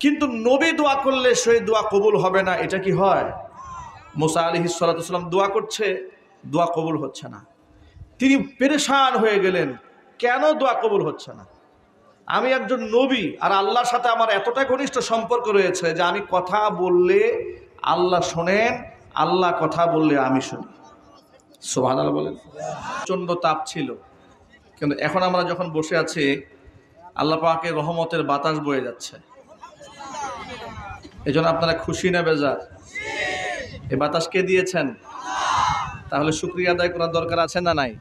কিন্তু নবী দোয়া করলে সেই দোয়া কবুল হবে না, এটা কি হয়? মুসা আলাইহিস সালাতু ওয়াস সালাম দোয়া করছে, দোয়া কবুল হচ্ছে না। তিনি পেরেশান হয়ে গেলেন, কেন দোয়া কবুল হচ্ছে না? আমি একজন নবী, আর আল্লাহর সাথে আমার এতটা ঘনিষ্ঠ সম্পর্ক রয়েছে যে আমি কথা বললে আল্লাহ শোনেন, আল্লাহ কথা বললে আমি শুনি। সুবহানাল্লাহ বলেন। প্রচণ্ড তাপ ছিল, কিন্তু এখন আমরা যখন বসে আছি আল্লাহ পাকের রহমতের বাতাস বয়ে যাচ্ছে। এই জন্য আপনারা খুশি না বেজার? এই বাতাস কে দিয়েছেন? তাহলে শুকরিয়া আদায় করার দরকার আছে না নাই?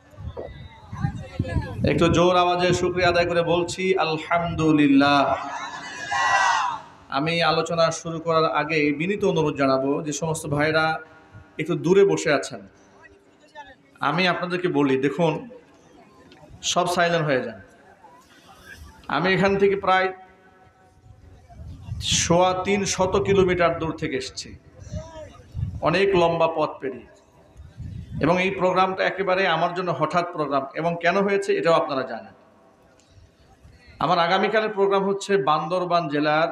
একটু জোর আওয়াজে শুকরিয়া আদায় করে বলছি আলহামদুলিল্লাহ। আমি আলোচনা শুরু করার আগে বিনীত অনুরোধ জানাবো যে সমস্ত ভাইরা একটু দূরে বসে আছেন, আমি আপনাদেরকে বলি, দেখুন সব সাইলেন্ট হয়ে যান। আমি এখান থেকে প্রায় 350 কিলোমিটার দূর থেকে এসেছি, অনেক লম্বা পথ পেরিয়ে, এবং এই প্রোগ্রামটা একেবারে আমার জন্য হঠাৎ প্রোগ্রাম, এবং কেন হয়েছে এটাও আপনারা জানেন। আমার আগামীকালের প্রোগ্রাম হচ্ছে বান্দরবান জেলার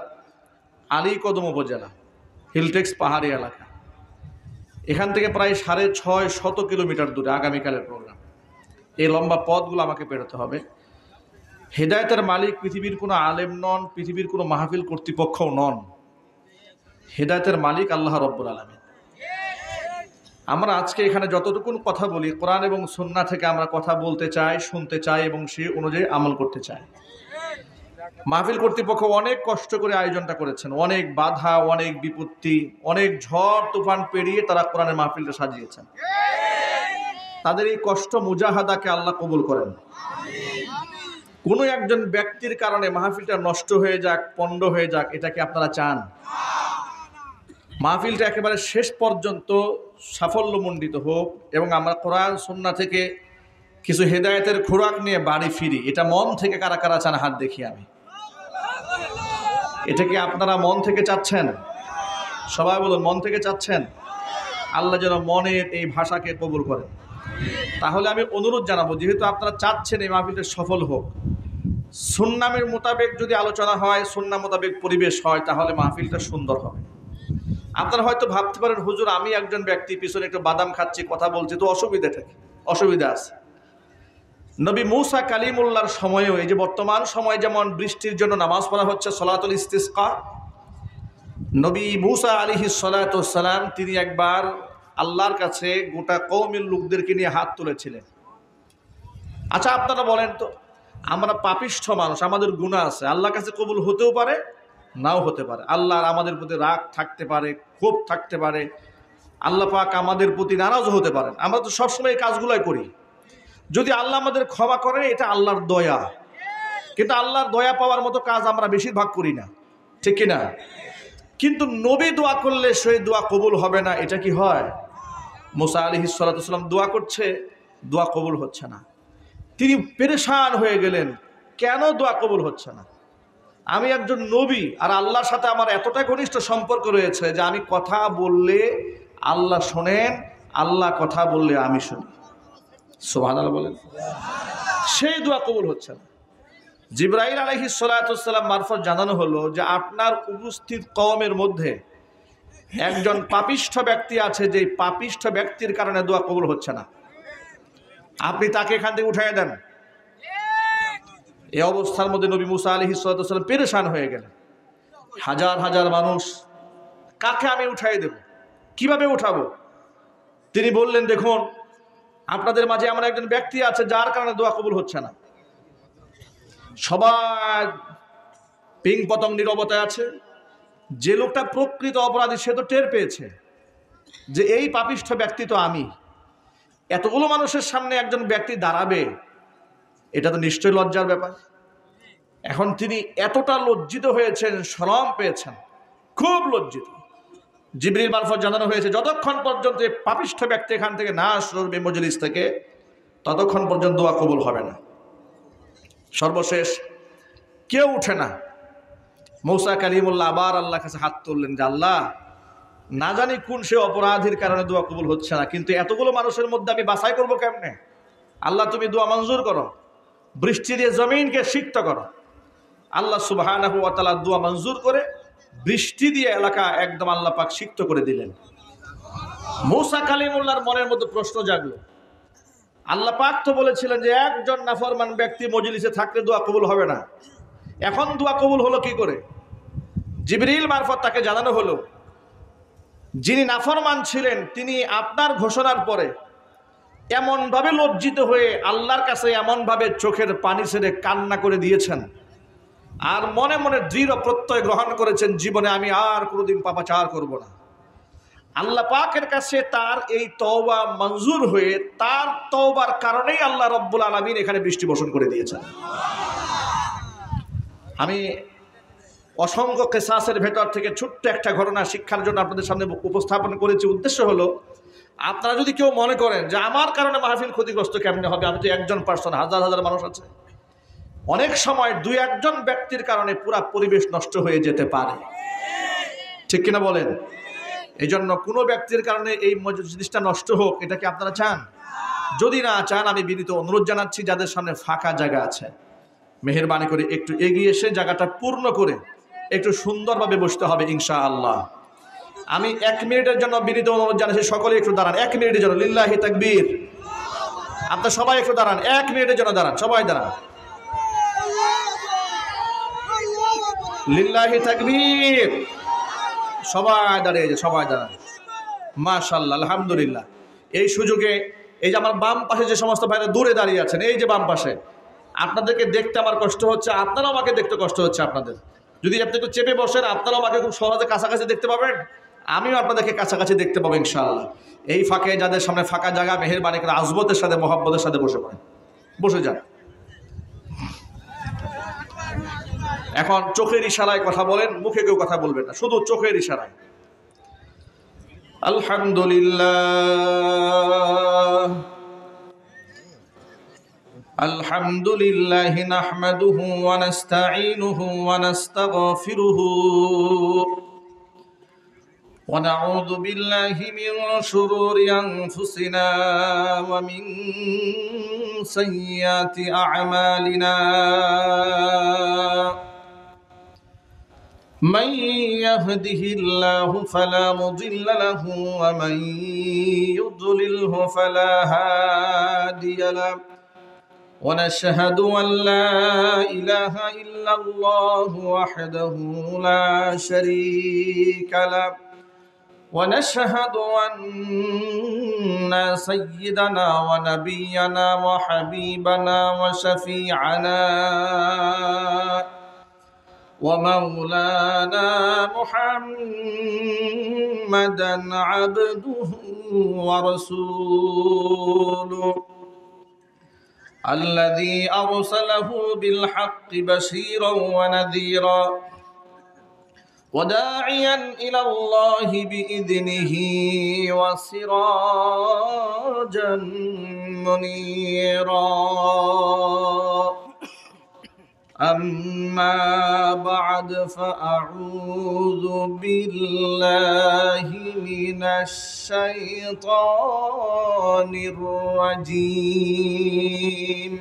আলীকদম উপজেলা, হিলটেক্স পাহাড়ি এলাকা। এখান থেকে প্রায় 650 কিলোমিটার দূরে আগামীকালের প্রোগ্রাম। এই লম্বা পথগুলো আমাকে পেরোতে হবে। হেদায়েতের মালিক পৃথিবীর কোনো আলেম নন, পৃথিবীর কোনো মাহফিল কর্তৃপক্ষও নন। হেদায়েতের মালিক আল্লাহ রব্বুল আলামিন। আমরা আজকে এখানে যতটুকুন কথা বলি কোরআন এবং সুন্নাহ থেকে আমরা কথা বলতে চাই, শুনতে চাই এবং সেই অনুযায়ী আমল করতে চাই। মাহফিল কর্তৃপক্ষ অনেক কষ্ট করে আয়োজনটা করেছেন, অনেক বাধা, অনেক বিপত্তি, অনেক ঝড় তুফান পেরিয়ে তারা কোরআনের মাহফিলটা সাজিয়েছেন। তাদের এই কষ্ট মুজাহাদাকে আল্লাহ কবুল করেন। কোনো একজন ব্যক্তির কারণে মাহফিলটা নষ্ট হয়ে যাক, পণ্ড হয়ে যাক, এটা কি আপনারা চান? মাহফিলটা একেবারে শেষ পর্যন্ত সাফল্যমণ্ডিত হোক এবং আমরা কোরআন সুন্নাহ থেকে কিছু হেদায়েতের খোরাক নিয়ে বাড়ি ফিরি, এটা মন থেকে কারা কারা চান? হাত দেখি আমি। এটা কি আপনারা মন থেকে চাচ্ছেন? সবাই বলুন, মন থেকে চাচ্ছেন? আল্লাহ যেন মনের এই ভাষাকে কবুল করেন। তাহলে আমি অনুরোধ জানাবো, যেহেতু আপনারা চাচ্ছেন এই মাহফিলটা সফল হোক, সুন্নাহের মোতাবেক যদি আলোচনা হয়, সুন্নাহ মোতাবেক পরিবেশ হয়, তাহলে মাহফিলটা সুন্দর হবে। আপনারা হয়তো ভাবতে পারেন, হুজুর আমি একজন ব্যক্তি পিছনে একটু বাদাম খাচ্ছি, কথা বলছি, তো অসুবিধাটা কি? অসুবিধা আছে। নবী মূসা কালিমুল্লাহর সময়েও, এই যে বর্তমান সময় যেমন বৃষ্টির জন্য নামাজ পড়া হচ্ছে সলাতুল ইস্তিসকা, নবী মূসা আলাইহিস সালাতু ওয়াস সালাম তিনি একবার আল্লাহর কাছে গোটা কওমের লোকদেরকে নিয়ে হাত তুলেছিলেন। আচ্ছা আপনারা বলেন তো, আমরা পাপিষ্ঠ মানুষ, আমাদের গুনাহ আছে, আল্লাহর কাছে কবুল হতেও পারে, নাও হতে পারে। আল্লাহর আমাদের প্রতি রাগ থাকতে পারে, ক্ষোভ থাকতে পারে, আল্লাহ পাক আমাদের প্রতি নারাজ হতে পারেন। আমরা তো সবসময় এই কাজগুলোই করি। যদি আল্লাহ আমাদের ক্ষমা করেন, এটা আল্লাহর দয়া, কিন্তু আল্লাহর দয়া পাওয়ার মতো কাজ আমরা বেশিরভাগ করি না, ঠিক কিনা? কিন্তু নবী দোয়া করলে সেই দোয়া কবুল হবে না, এটা কি হয়? মুসা আলাইহিস সালাতু ওয়াস সালাম দোয়া করছে, দোয়া কবুল হচ্ছে না। তিনি পেরেশান হয়ে গেলেন, কেন দোয়া কবুল হচ্ছে না? আমি একজন নবী, আর আল্লাহর সাথে আমার এতটা ঘনিষ্ঠ সম্পর্ক রয়েছে যে আমি কথা বললে আল্লাহ শোনেন, আল্লাহ কথা বললে আমি শুনি। সুবহানাল্লাহ বলেন। সেই দোয়া কবুল হচ্ছে না। জিবরাইল আলাইহিস সালাতু ওয়াস সালাম মারফত জানানো হলো যে আপনার উপস্থিত কওমের মধ্যে একজন পাপিষ্ঠ ব্যক্তি আছে, যে পাপিষ্ঠ ব্যক্তির কারণে দোয়া কবুল হচ্ছে না, আপনি তাকে এখান থেকে উঠাইয়া দেন। এই অবস্থার মধ্যে নবী মূসা আলাইহিস সালাতু ওয়াস সালাম পেরেশান হয়ে গেলেন। হাজার হাজার মানুষ, কাকে আমি উঠাই দেব, কিভাবে উঠাবো? তিনি বললেন, দেখুন আপনাদের মাঝে এমন একজন ব্যক্তি আছে যার কারণে দোয়া কবুল হচ্ছে না। সবাই পিং পতং নীরবতায় আছে। যে লোকটা প্রকৃত অপরাধী সে তো টের পেয়েছে যে এই পাপিষ্ঠ ব্যক্তি তো আমি। এতগুলো মানুষের সামনে একজন ব্যক্তি দাঁড়াবে, এটা তো নিশ্চয়ই লজ্জার ব্যাপার। এখন তিনি এতটা লজ্জিত হয়েছেন, শরম পেয়েছেন, খুব লজ্জিত। জিবরিল মারফত জানানো হয়েছে, যতক্ষণ পর্যন্ত এই পাপিষ্ঠ ব্যক্তি এখান থেকে না আসবে মজলিস থেকে, ততক্ষণ পর্যন্ত দোয়া কবুল হবে না। সর্বশেষ কেউ উঠে না। মূসা কালিমুল্লাহ আবার আল্লাহর কাছে হাত তুললেন যে আল্লাহ, না জানি কোন সে অপরাধীর কারণে দোয়া কবুল হচ্ছে না, কিন্তু এতগুলো মানুষের মধ্যে আমি বাছাই করবো কেমনে? আল্লাহ তুমি দোয়া মঞ্জুর করো, বৃষ্টি দিয়ে জমিনকে সিক্ত করো। আল্লাহ সুবহানাহু ওয়া তাআলা দোয়া মঞ্জুর করে বৃষ্টি দিয়ে এলাকা একদম আল্লাহ পাক সিক্ত করে দিলেন। মূসা কালিমুল্লাহর মনের মধ্যে প্রশ্ন জাগলো, আল্লাহ পাক তো বলেছিলেন যে একজন নাফরমান ব্যক্তি মজলিসে থাকলে দোয়া কবুল হবে না, এখন দোয়া কবুল হলো কি করে? জিবরিল মারফত তাকে জানানো হলো, যিনি নাফরমান ছিলেন তিনি আপনার ঘোষণার পরে এমনভাবে লজ্জিত হয়ে আল্লাহর কাছে এমনভাবে চোখের পানি ছেড়ে কান্না করে দিয়েছেন, আর মনে মনে দৃঢ় প্রত্যয় গ্রহণ করেছেন, জীবনে আমি আর কোনোদিন পাপাচার করব না। আল্লাহ পাকের কাছে তার এই তওবা মঞ্জুর হয়ে তার তওবার কারণেই আল্লাহ রব্বুল আলামিন এখানে বৃষ্টি বর্ষণ করে দিয়েছেন। আমি অসংখ্য কিসাসের ভেতর থেকে ছোট্ট একটা ঘটনা শিক্ষার জন্য আপনাদের সামনে উপস্থাপন করেছি। উদ্দেশ্য হলো, আপনারা যদি কেউ মনে করেন যে আমার কারণে মাহফিল ক্ষতিগ্রস্ত কেমনে হবে, আমি তো একজন পার্সন, হাজার হাজার মানুষ আছে, অনেক সময় দুই একজন ব্যক্তির কারণে পুরা পরিবেশ নষ্ট হয়ে যেতে পারে, ঠিক কিনা বলেন? এই জন্য কোনো ব্যক্তির কারণে এই জিনিসটা নষ্ট হোক, এটা কি আপনারা চান? যদি না চান, আমি বিনীত অনুরোধ জানাচ্ছি, যাদের সামনে ফাঁকা জায়গা আছে মেহেরবানি করে একটু এগিয়ে এসে জায়গাটা পূর্ণ করে একটু সুন্দরভাবে বসতে হবে ইনশাআল্লাহ। আমি 1 মিনিটের জন্য বিনীত অনুরোধ জানাচ্ছি, সকলে একটু দাঁড়ান 1 মিনিটের জন্য, লিল্লাহি তাকবীর। আপনারা সবাই একটু দাঁড়ান, 1 মিনিটের জন্য দাঁড়ান, সবাই দাঁড়ান, লিল্লাহি তাকবীর। সবাই দাঁড়িয়ে যায়, সবাই দাঁড়ান, মাশাআল্লাহ, আলহামদুলিল্লাহ। এই সুযোগে এই যে আমার বাম পাশে যে সমস্ত ভাইরা দূরে দাঁড়িয়ে আছেন, এই যে বাম পাশে, আপনাদেরকে দেখতে আমার কষ্ট হচ্ছে, আপনারাও আমাকে দেখতে কষ্ট হচ্ছে আপনাদের। যদি আপনি একটু চেপে বসেন, আপনারাও আমাকে খুব সহজে কাছাকাছি দেখতে পাবেন, আমিও আপনাদেরকে কাছাকাছি দেখতে পাবো ইনশাআল্লাহ। এই ফাঁকে যাদের সামনে ফাঁকা জায়গা, মেহেরবানি করে আজবতের সাথে মহব্বতের সাথে বসে পড়েন, বসে যান। এখন চোখের ইশারায় কথা বলেন, মুখে কেউ কথা বলবেন না, শুধু চোখের ইশারায়। আলহামদুলিল্লাহ আলহামদুলিল্লাহি নাহমাদুহু ওয়া নাস্তাঈনুহু ওয়া নাস্তাগফিরুহু ওয়া নাউযু বিল্লাহি মিন শুরুরি আনফুসিনা ওয়া মিন সাইয়্যাতি আ'মালিনা। من يهده الله فلا مضل له ومن يضلله فلا هادي له ونشهد أن لا إله إلا الله وحده لا شريك له ونشهد أن سيدنا ونبينا وحبيبنا وشفيعنا ومولانا محمدا عبده ورسوله الذي أرسله بالحق بشيرا ونذيرا وداعيا إلى الله بإذنه وسراجا منيرا. أما بعد فأعوذ بالله من الشيطان الرجيم.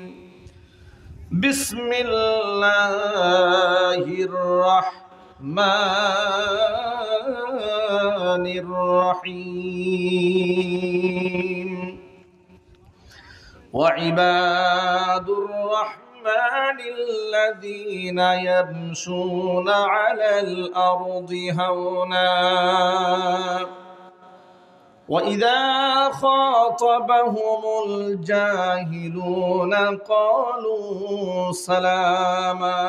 بسم الله الرحمن الرحيم. وعباد الرحمن الذين يمشون على الأرض هونا وإذا خاطبهم الجاهلون قالوا سلاما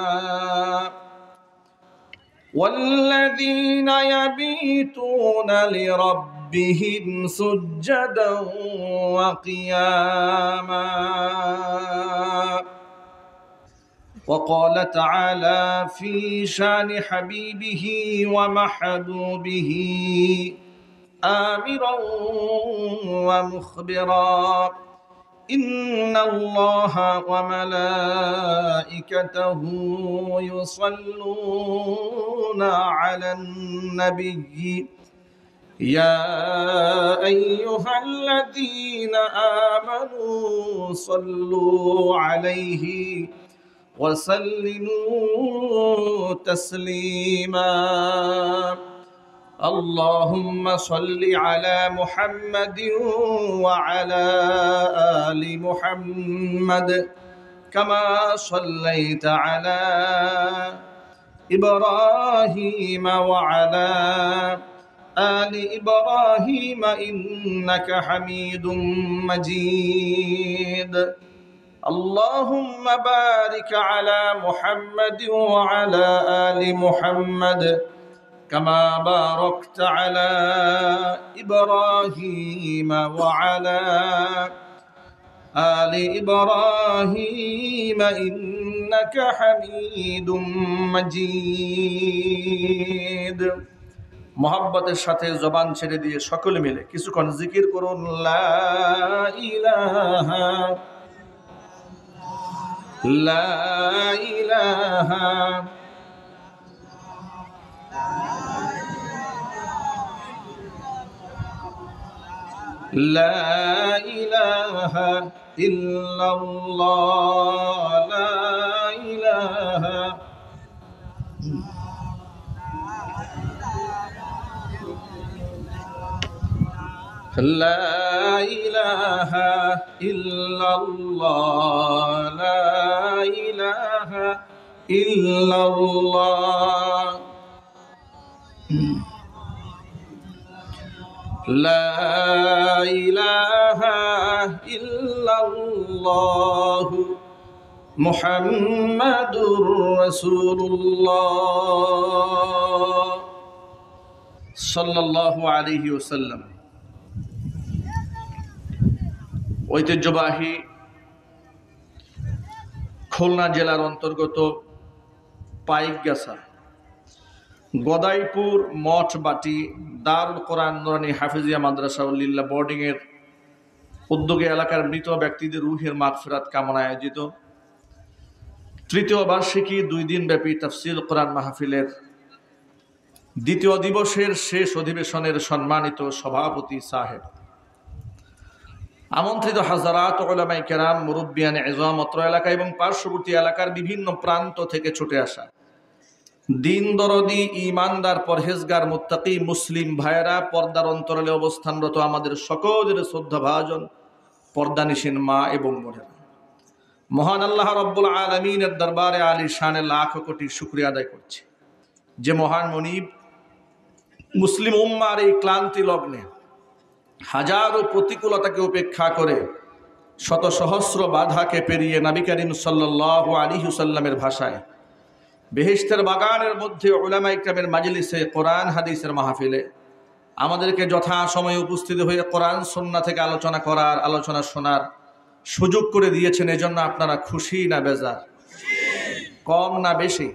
والذين يبيتون لربهم سجدا وقياما. وقال تعالى في شان حبيبه ومحبوبه آمرا ومخبرا إن الله وملائكته يصلون على النبي يا أيها الذين آمنوا صلوا عليه وسلموا تسليما اللهم صل على محمد وعلى آل محمد كما صليت على إبراهيم وعلى آل إبراهيم إنك حميد مجيد اللهم بارك على محمد وعلى آل محمد كما باركت على إبراهيم وعلى آل إبراهيم إنك حميد مجيد মোহাব্বতের সাথে জবান ছেড়ে দিয়ে সকলে মিলে কিছুক্ষণ জিকির করুন লা ইলাহা লা ইলাহা লা ইলাহা ইল্লাল্লাহ লা ইলাহা لا إله إلا الله لا إله إلا الله لا إله إلا الله محمد رسول الله صلى الله عليه وسلم ঐতিহ্যবাহী খুলনা জেলার অন্তর্গত পাইকগাছা গদাইপুর মঠবাটি দারুল কোরআন নুরানী হাফিজিয়া মাদ্রাসা লিল্লাহ বোর্ডিং এর উদ্যোগে এলাকার মৃত ব্যক্তিদের রুহের মাগফিরাত কামনায় আয়োজিত তৃতীয় বার্ষিকী 2 দিন ব্যাপী তাফসীর কোরআন মাহফিলের দ্বিতীয় দিবসের শেষ অধিবেশনের সম্মানিত সভাপতি সাহেব, আমন্ত্রিত হাজারাত উলামায়ে কেরাম, মুরব্বিয়ানে ইজম, অত্র এলাকা এবং পার্শ্ববর্তী এলাকার বিভিন্ন প্রান্ত থেকে ছুটে আসা দিন দরদি, ইমানদার, পরহেজগার, মুত্তাকি মুসলিম ভাইয়েরা, পর্দার অন্তরালে অবস্থানরত আমাদের সকলের শ্রদ্ধাভাজন পর্দানিশীন মা এবং বোনেরা, মহান আল্লাহ রব্বুল আলামিনের দরবারে আলী শানে লাখ কোটি শুকরিয়া আদায় করছি যে মহান মনিব মুসলিম উম্মার এই ক্লান্তি লগ্নে হাজারো প্রতিকূলতাকে উপেক্ষা করে শত সহস্র বাধাকে পেরিয়ে নবী করিম সাল্লাল্লাহু আলাইহি ওয়াসাল্লামের ভাষায় বেহেশতের বাগানের মধ্যে উলামায়ে কেরামের মাজলিসে কোরআন হাদিসের মাহফিলে আমাদেরকে যথাসময়ে উপস্থিত হয়ে কোরআন সুন্নাহ থেকে আলোচনা করার, আলোচনা শোনার সুযোগ করে দিয়েছেন। এজন্য আপনারা খুশি না বেজার? কম না বেশি?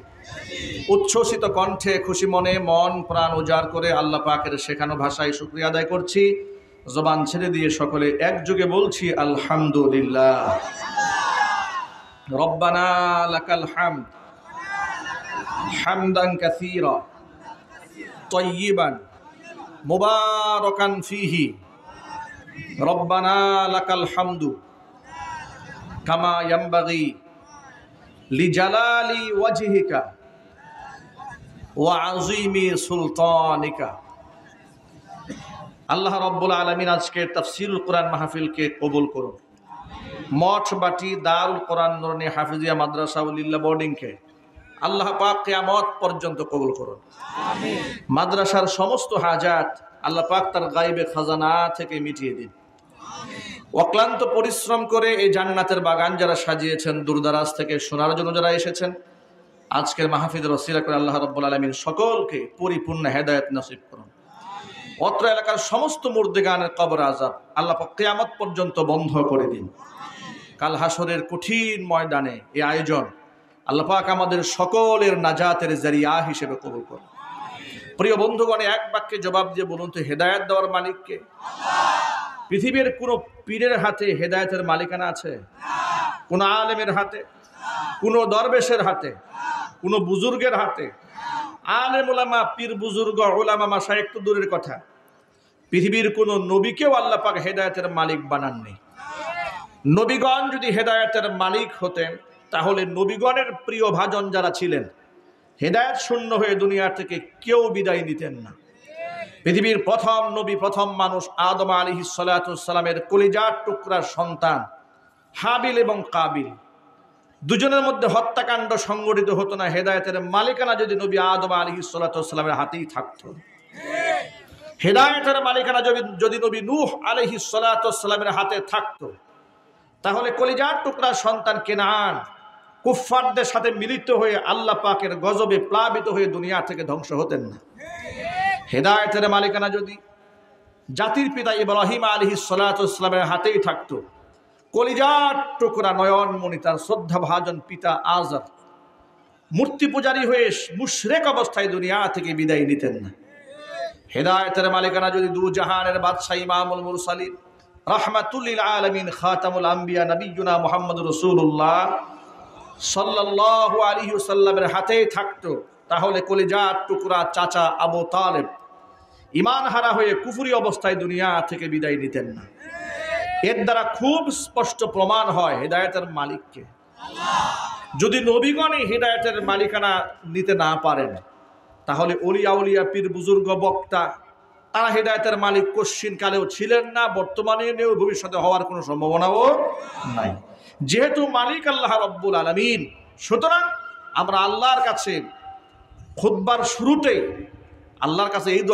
উচ্ছ্বসিত কণ্ঠে, খুশি মনে, মন প্রাণ উজাড় করে আল্লাহ পাকের শেখানো ভাষায় শুকরিয়া আদায় করছি। জবান ছেড়ে দিয়ে সকলে একযোগে বলছি আলহামদুলিল্লাহ। রব্বানা লাকাল হামদ হামদান কাসীরা তাইয়িবান মুবারাকান ফীহি। রব্বানা লাকাল হামদু কামা ইয়ানবাগি লিজালালি ওয়াজহিকা ওয়া আযীমি সুলতানিকা। আল্লাহ রাব্বুল আলামিন আজকের তাফসীরুল কোরআন মাহফিলকে কবুল করুন। মঠবাটি দারুল কোরআন নুরানী হাফিজিয়া মাদ্রাসা লিল্লাহ বোর্ডিংকে আল্লাহ পাক কিয়ামত পর্যন্ত কবুল করুন। আমিন। মাদ্রাসার সমস্ত হাজাত আল্লাহ পাক তার গায়বে খাজানা থেকে মিটিয়ে দিন। অক্লান্ত পরিশ্রম করে এই জান্নাতের বাগান যারা সাজিয়েছেন, দূরদারাজ থেকে শোনার জন্য যারা এসেছেন, আজকের মাহফিলের ওসিলা করে আল্লাহ রাব্বুল আলামিন সকলকে পরিপূর্ণ হেদায়েত নসিব করুন। অত্র এলাকার সমস্ত মুর্দেগানের কবর আযাব আল্লাহ পাক কিয়ামত পর্যন্ত বন্ধ করে দিন। কাল হাসরের কঠিন ময়দানে এই আয়োজন আল্লাহ পাক আমাদের সকলের নাজাতের জারিয়া হিসেবে কবুল করুন। প্রিয় বন্ধুগণ, এক বাক্যে জবাব দিয়ে বলুন তো, হেদায়েত দেওয়ার মালিক কে? পৃথিবীর কোন পীরের হাতে হেদায়েতের মালিকানা আছে? কোন আলেমের হাতে? কোন দরবেশের হাতে? কোন বুজুর্গের হাতে? আলেম ওলামা, পীর বুজুর্গ, ওলামা, মাশায়েখ তো দূরের কথা, পৃথিবীর কোন নবীকেও আল্লাহ পাক হেদায়েতের মালিক বানাননি। নবীগণ যদি হেদায়েতের মালিক হতেন তাহলে নবীগণের প্রিয় ভাজন যারা ছিলেন, হেদায়েত শূন্য হয়ে দুনিয়া থেকে কেউ বিদায় নিতেন না। পৃথিবীর প্রথম নবী, প্রথম মানুষ আদম আলাইহিস সালাতু ওয়াস সালামের কলিজার টুকরার সন্তান হাবিল এবং কাবিল, দুজনের মধ্যে হত্যাকাণ্ড সংগঠিত হতো না হেদায়েতের মালিকানা যদি নবী আদম আলাইহিস সালাতু ওয়াস সালামের হাতেই থাকতো। হেদায়েতের মালিকানা যদি নবী নূহ আলাইহিস সালাতু ওয়াস সালামের হাতে থাকতো, তাহলে কলিজার টুকরার সন্তান কেনান কুফফারদের সাথে মিলিত হয়ে আল্লাহ পাকের গজবে প্লাবিত হয়ে দুনিয়া থেকে ধ্বংস হতেন না। হেদায়েতের মালিকানা যদি জাতির পিতা ইব্রাহিম আলাইহিস সালাতু ওয়াস সালামের হাতেই থাকতো, কলিজার টুকরা নয়নমণি তার শ্রদ্ধাভাজন পিতা আজর মূর্তি পূজারী হয়ে মুশরিক অবস্থায় দুনিয়া থেকে বিদায় নিতেন না। হেদায়েতের মালিকানা যদি দু জাহানের বাদশা ইমামুল মুরসালিন রাহমাতুল লিল আলামিন খাতামুল আম্বিয়া নবিয়ুনা মুহাম্মদুর রাসূলুল্লাহ সাল্লাল্লাহু আলাইহি ওয়াসাল্লামের হাতেই থাকতো, তাহলে কলিজার টুকরা চাচা আবু তালেব ঈমান হারা হয়ে কুফরি অবস্থায় দুনিয়া থেকে বিদায় নিতেন না। এর দ্বারা খুব স্পষ্ট প্রমাণ হয় হেদায়েতের মালিককে। যদি নবীগণই হেদায়েতের মালিকানা নিতে না পারেন, তাহলে ওলিয়া উলিয়া পীর বুজুর্গ বক্তা তারা হেদায়েতের মালিক কোশ্চিন কালেও ছিলেন না, বর্তমানে নেও, ভবিষ্যতে হওয়ার কোনো সম্ভাবনাও নাই। যেহেতু মালিক আল্লাহ রব্বুল আলামিন, সুতরাং আমরা আল্লাহর কাছে খুতবার শুরুতেই আল্লাহর কাছে এই দোয়া